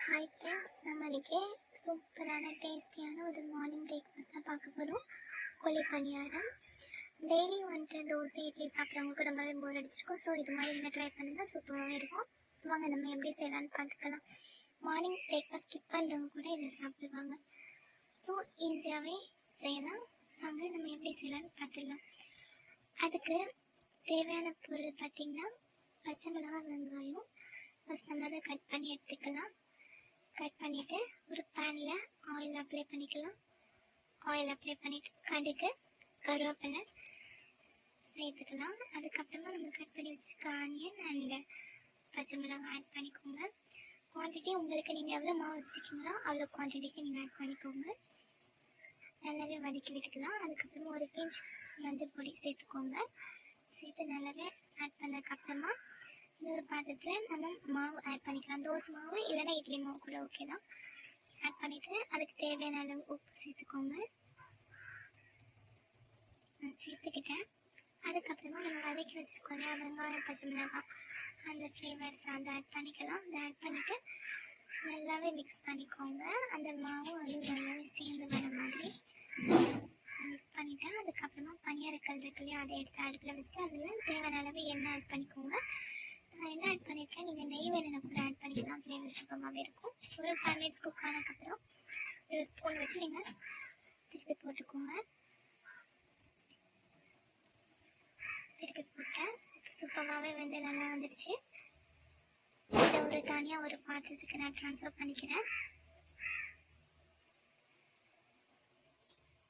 Hi friends, நம்ம இன்றைக்கி சூப்பரான டேஸ்டியான ஒரு மார்னிங் பிரேக்ஃபாஸ்ட் தான் பார்க்க போகிறோம். கோழி பணியாரம். டெய்லி வந்துட்டு தோசை இட்லி சாப்பிட்றவங்களுக்கு ரொம்பவே போர் அடிச்சிருக்கும். ஸோ இது மாதிரி நீங்கள் ட்ரை பண்ணுங்கள், சூப்பராகவே இருக்கும். வாங்க நம்ம எப்படி செய்யலான்னு பார்த்துக்கலாம். மார்னிங் பிரேக்ஃபாஸ்ட் ஸ்கிப் பண்ணுறவங்க கூட இதை சாப்பிடுவாங்க. ஸோ ஈஸியாகவே செய்யலாம். வாங்க நம்ம எப்படி செய்யலான்னு பார்த்துக்கலாம். அதுக்கு தேவையான பொருள் பார்த்திங்கன்னா பச்சை மிளகாய், வெங்காயம். ஃபஸ்ட் நம்ம அதை கட் பண்ணி எடுத்துக்கலாம். கட் பண்ணிவிட்டு ஒரு பேனில் ஆயில் அப்ளை பண்ணிக்கலாம். ஆயில் அப்ளை பண்ணிவிட்டு கடுகு, கருவேப்பிலை சேர்த்துக்கலாம். அதுக்கப்புறமா நம்ம கட் பண்ணி வச்சுருக்க ஆனியன் அண்ட் பச்சை மிளகாய் ஆட் பண்ணிக்கோங்க. குவான்டிட்டி உங்களுக்கு நீங்கள் எவ்வளோ மாவு வச்சுருக்கீங்களோ அவ்வளோ குவான்டிட்டிக்கு நீங்கள் ஆட் பண்ணிக்கோங்க. நல்லாவே வதக்கி விட்டுக்கலாம். அதுக்கப்புறமா ஒரு பிஞ்ச் மஞ்சள் பொடி சேர்த்துக்கோங்க. சேர்த்து நல்லாவே ஆட் பண்ணதுக்கப்புறமா இன்னொரு பாத்திரத்தில் நம்ம மாவு ஆட் பண்ணிக்கலாம். தோசை மாவு இல்லைன்னா இட்லி மாவு கூட ஓகே தான். ஆட் பண்ணிவிட்டு அதுக்கு தேவையான அளவு உப்பு சேர்த்துக்கோங்க. நான் சேர்த்துக்கிட்டேன். அதுக்கப்புறமா நம்ம வதக்கி வச்சுருக்கோம் வெங்காயம், பச்சை மிளகாய், அந்த ஃப்ளேவர்ஸ் அதை ஆட் பண்ணிக்கலாம். அதை ஆட் பண்ணிவிட்டு நல்லாவே மிக்ஸ் பண்ணிக்கோங்க. அந்த மாவு வந்து நல்லாவே சேர்ந்து வர மாதிரி மிக்ஸ் பண்ணிவிட்டேன். அதுக்கப்புறமா பனியாரக்கல் இருக்கு இல்லையா, அதை எடுத்து அடுப்பில் வச்சுட்டு அதில் தேவையான அளவு எண்ணெய் ஆட் பண்ணிக்கோங்க. நான் என்ன ஆட் பண்ணியிருக்கேன், நீங்கள் நெய் வேணும்னா கூட ஆட் பண்ணிக்கலாம். ஃப்ளேவர் சூப்பராகவே இருக்கும். ஒரு 5 மினிட்ஸ் குக் ஆனதுக்கப்புறம் ஒரு ஸ்பூன் வச்சு நீங்கள் திருப்பி போட்டுக்கோங்க. திருப்பி போட்டேன். சூப்பராகவே வந்து நல்லா வந்துடுச்சு. இதை ஒரு தனியாக ஒரு பாத்திரத்துக்கு நான் ட்ரான்ஸ்ஃபர் பண்ணிக்கிறேன்.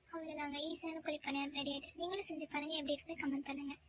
அவ்வளோதாங்க, ஈஸியான கோழி பணியாரம் ரெடி ஆகிடுச்சு. நீங்களும் செஞ்சு பாருங்கள், எப்படி இருக்குன்னு கமெண்ட் பண்ணுங்கள்.